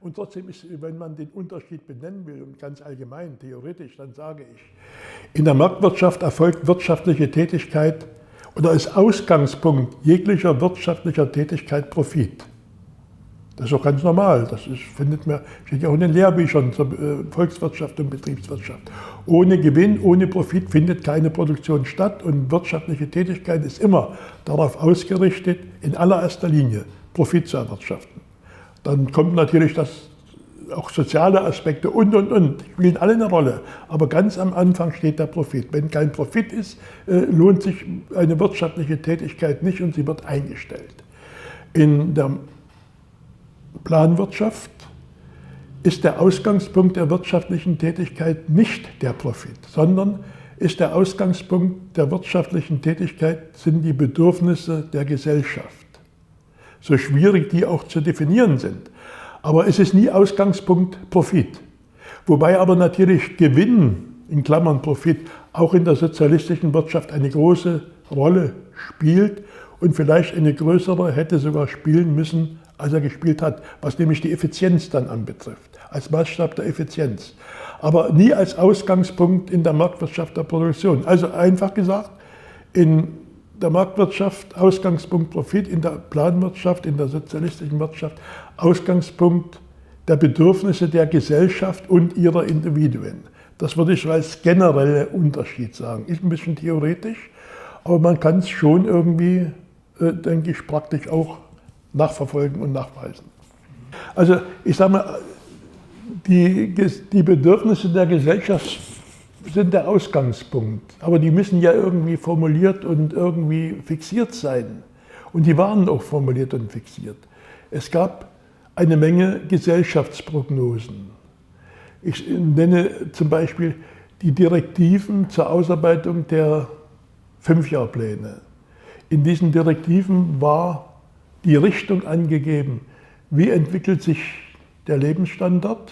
Und trotzdem ist, wenn man den Unterschied benennen will und ganz allgemein, theoretisch, dann sage ich, in der Marktwirtschaft erfolgt wirtschaftliche Tätigkeit oder ist Ausgangspunkt jeglicher wirtschaftlicher Tätigkeit Profit. Das ist auch ganz normal. Das steht ja auch in den Lehrbüchern zur Volkswirtschaft und Betriebswirtschaft. Ohne Gewinn, ohne Profit findet keine Produktion statt und wirtschaftliche Tätigkeit ist immer darauf ausgerichtet, in allererster Linie Profit zu erwirtschaften. Dann kommt natürlich auch soziale Aspekte und, spielen alle eine Rolle. Aber ganz am Anfang steht der Profit. Wenn kein Profit ist, lohnt sich eine wirtschaftliche Tätigkeit nicht und sie wird eingestellt. In der Planwirtschaft ist der Ausgangspunkt der wirtschaftlichen Tätigkeit nicht der Profit, sondern ist der Ausgangspunkt der wirtschaftlichen Tätigkeit sind die Bedürfnisse der Gesellschaft. So schwierig die auch zu definieren sind. Aber es ist nie Ausgangspunkt Profit. Wobei aber natürlich Gewinn, in Klammern Profit, auch in der sozialistischen Wirtschaft eine große Rolle spielt und vielleicht eine größere hätte sogar spielen müssen, als er gespielt hat, was nämlich die Effizienz dann anbetrifft, als Maßstab der Effizienz. Aber nie als Ausgangspunkt in der Marktwirtschaft der Produktion. Also einfach gesagt, in der Marktwirtschaft Ausgangspunkt Profit, in der Planwirtschaft, in der sozialistischen Wirtschaft Ausgangspunkt der Bedürfnisse der Gesellschaft und ihrer Individuen. Das würde ich als genereller Unterschied sagen. Ist ein bisschen theoretisch, aber man kann es schon irgendwie, denke ich, praktisch auch nachverfolgen und nachweisen. Also ich sage mal, die Bedürfnisse der Gesellschaft sind der Ausgangspunkt, aber die müssen ja irgendwie formuliert und irgendwie fixiert sein. Und die waren auch formuliert und fixiert. Es gab eine Menge Gesellschaftsprognosen. Ich nenne zum Beispiel die Direktiven zur Ausarbeitung der 5-Jahr-Pläne. In diesen Direktiven war die Richtung angegeben, wie entwickelt sich der Lebensstandard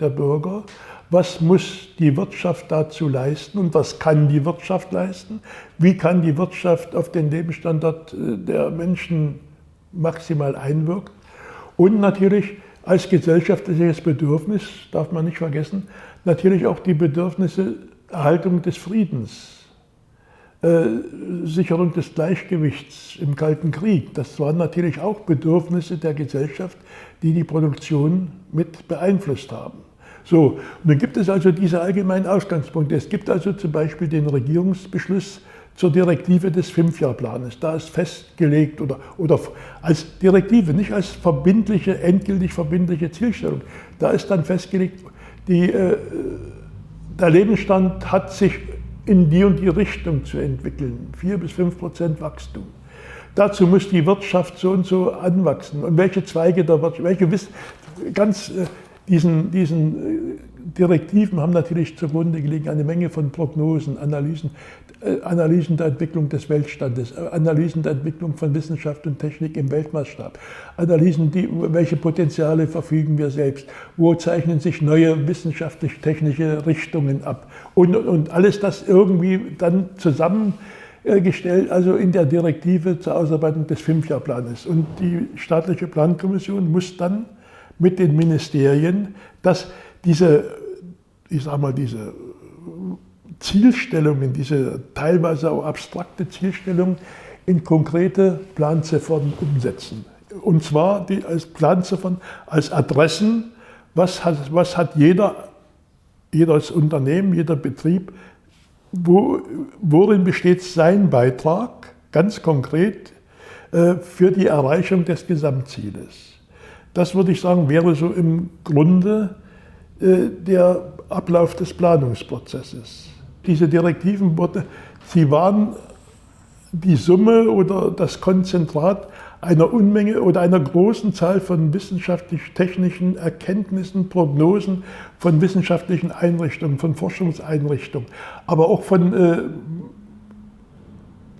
der Bürger, was muss die Wirtschaft dazu leisten und was kann die Wirtschaft leisten, wie kann die Wirtschaft auf den Lebensstandard der Menschen maximal einwirken und natürlich als gesellschaftliches Bedürfnis, darf man nicht vergessen, natürlich auch die Bedürfnisse Erhaltung des Friedens, Sicherung des Gleichgewichts im Kalten Krieg. Das waren natürlich auch Bedürfnisse der Gesellschaft, die die Produktion mit beeinflusst haben. So, und dann gibt es also diese allgemeinen Ausgangspunkte. Es gibt also zum Beispiel den Regierungsbeschluss zur Direktive des 5-Jahr-Planes. Da ist festgelegt oder als Direktive, nicht als verbindliche, endgültig verbindliche Zielstellung. Da ist dann festgelegt, der Lebensstand hat sich in die und die Richtung zu entwickeln, 4 bis 5% Wachstum. Dazu muss die Wirtschaft so und so anwachsen. Und welche Zweige der Wirtschaft, diesen Direktiven haben natürlich zugrunde gelegen eine Menge von Prognosen, Analysen der Entwicklung des Weltstandes, Analysen der Entwicklung von Wissenschaft und Technik im Weltmaßstab, Analysen, welche Potenziale verfügen wir selbst, wo zeichnen sich neue wissenschaftlich-technische Richtungen ab und alles das irgendwie dann zusammengestellt, also in der Direktive zur Ausarbeitung des 5-Jahr-Planes. Und die staatliche Plankommission muss dann mit den Ministerien, dass diese Zielstellungen, diese teilweise auch abstrakte Zielstellungen in konkrete Planziffern umsetzen. Und zwar als Planziffern, als Adressen, was hat jedes Unternehmen, jeder Betrieb, worin besteht sein Beitrag, ganz konkret, für die Erreichung des Gesamtzieles. Das würde ich sagen, wäre so im Grunde der Ablauf des Planungsprozesses. Diese Direktiven sie waren die Summe oder das Konzentrat einer Unmenge oder einer großen Zahl von wissenschaftlich-technischen Erkenntnissen, Prognosen von wissenschaftlichen Einrichtungen, von Forschungseinrichtungen, aber auch von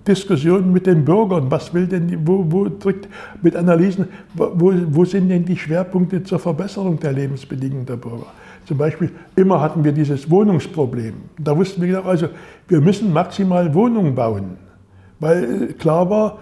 Diskussionen mit den Bürgern, was will denn, wo drückt mit Analysen, wo sind denn die Schwerpunkte zur Verbesserung der Lebensbedingungen der Bürger? Zum Beispiel, immer hatten wir dieses Wohnungsproblem. Da wussten wir genau, also wir müssen maximal Wohnungen bauen, weil klar war,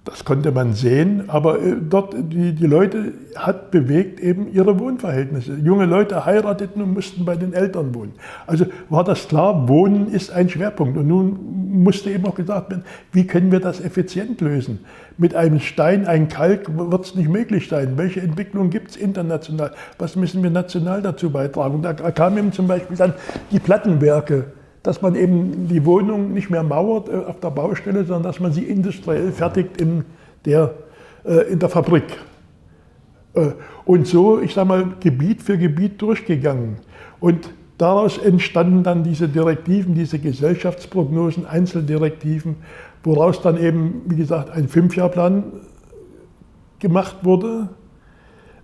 Das konnte man sehen, aber dort die Leute hat bewegt eben ihre Wohnverhältnisse. Junge Leute heirateten und mussten bei den Eltern wohnen. Also war das klar, Wohnen ist ein Schwerpunkt. Und nun musste eben auch gesagt werden, wie können wir das effizient lösen? Mit einem Stein, einem Kalk wird es nicht möglich sein. Welche Entwicklung gibt es international? Was müssen wir national dazu beitragen? Und da kamen eben zum Beispiel dann die Plattenwerke, dass man eben die Wohnung nicht mehr mauert auf der Baustelle, sondern dass man sie industriell fertigt in der Fabrik. Und so, ich sage mal, Gebiet für Gebiet durchgegangen. Und daraus entstanden dann diese Direktiven, diese Gesellschaftsprognosen, Einzeldirektiven, woraus dann eben, wie gesagt, ein 5-Jahr-Plan gemacht wurde,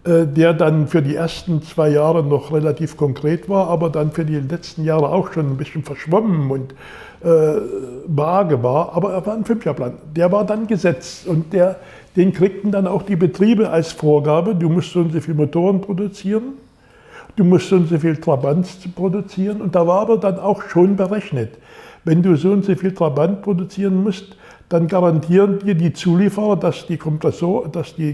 der dann für die ersten 2 Jahre noch relativ konkret war, aber dann für die letzten Jahre auch schon ein bisschen verschwommen und vage war. Aber er war ein 5-Jahr-Plan. Der war dann Gesetz und den kriegten dann auch die Betriebe als Vorgabe. Du musst so und so viele Motoren produzieren, du musst so und so viel Trabant produzieren. Und da war aber dann auch schon berechnet, wenn du so und so viel Trabant produzieren musst, dann garantieren dir die Zulieferer, dass die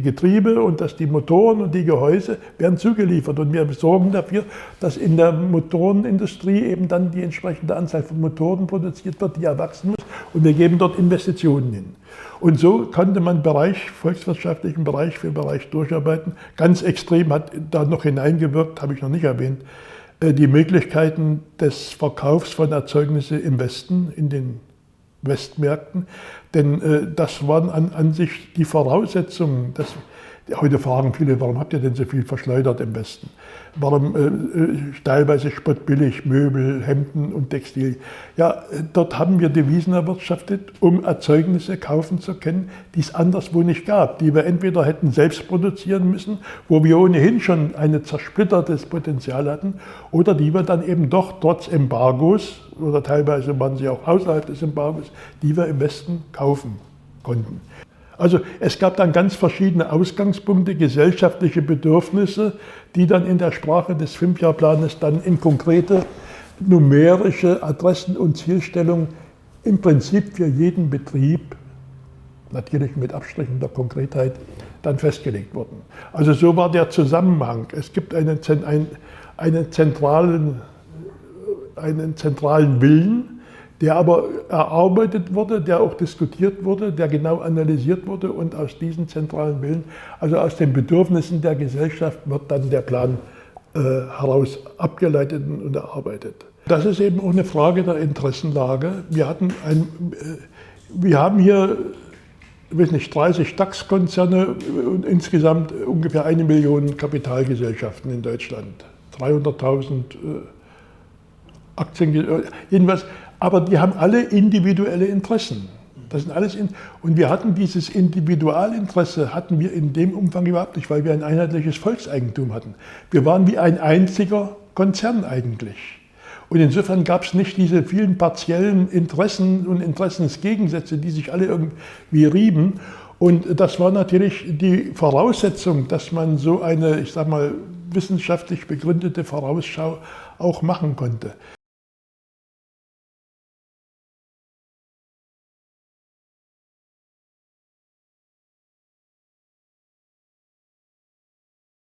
Getriebe und dass die Motoren und die Gehäuse werden zugeliefert. Und wir sorgen dafür, dass in der Motorenindustrie eben dann die entsprechende Anzahl von Motoren produziert wird, die erwachsen muss. Und wir geben dort Investitionen hin. Und so konnte man volkswirtschaftlichen Bereich für Bereich durcharbeiten. Ganz extrem hat da noch hineingewirkt, habe ich noch nicht erwähnt, die Möglichkeiten des Verkaufs von Erzeugnissen im Westen, in den Westmärkten, denn das waren an sich die Voraussetzungen. Heute fragen viele, warum habt ihr denn so viel verschleudert im Westen? Warum teilweise spottbillig Möbel, Hemden und Textil? Ja, dort haben wir Devisen erwirtschaftet, um Erzeugnisse kaufen zu können, die es anderswo nicht gab, die wir entweder hätten selbst produzieren müssen, wo wir ohnehin schon ein zersplittertes Potenzial hatten, oder die wir dann eben doch trotz Embargos, oder teilweise waren sie auch außerhalb des Embargos, die wir im Westen kaufen konnten. Also es gab dann ganz verschiedene Ausgangspunkte, gesellschaftliche Bedürfnisse, die dann in der Sprache des 5-Jahr-Planes dann in konkrete numerische Adressen und Zielstellungen im Prinzip für jeden Betrieb, natürlich mit Abstrichen der Konkretheit, dann festgelegt wurden. Also so war der Zusammenhang. Es gibt einen zentralen Willen, der aber erarbeitet wurde, der auch diskutiert wurde, der genau analysiert wurde, und aus diesen zentralen Willen, also aus den Bedürfnissen der Gesellschaft, wird dann der Plan heraus abgeleitet und erarbeitet. Das ist eben auch eine Frage der Interessenlage. Wir haben hier, ich weiß nicht, 30 DAX-Konzerne und insgesamt ungefähr 1 Million Kapitalgesellschaften in Deutschland, 300.000 Aktien, jedenfalls. Aber die haben alle individuelle Interessen. Das sind alles und wir hatten dieses Individualinteresse hatten wir in dem Umfang überhaupt nicht, weil wir ein einheitliches Volkseigentum hatten. Wir waren wie ein einziger Konzern eigentlich. Und insofern gab es nicht diese vielen partiellen Interessen und Interessensgegensätze, die sich alle irgendwie rieben. Und das war natürlich die Voraussetzung, dass man so eine, ich sag mal, wissenschaftlich begründete Vorausschau auch machen konnte.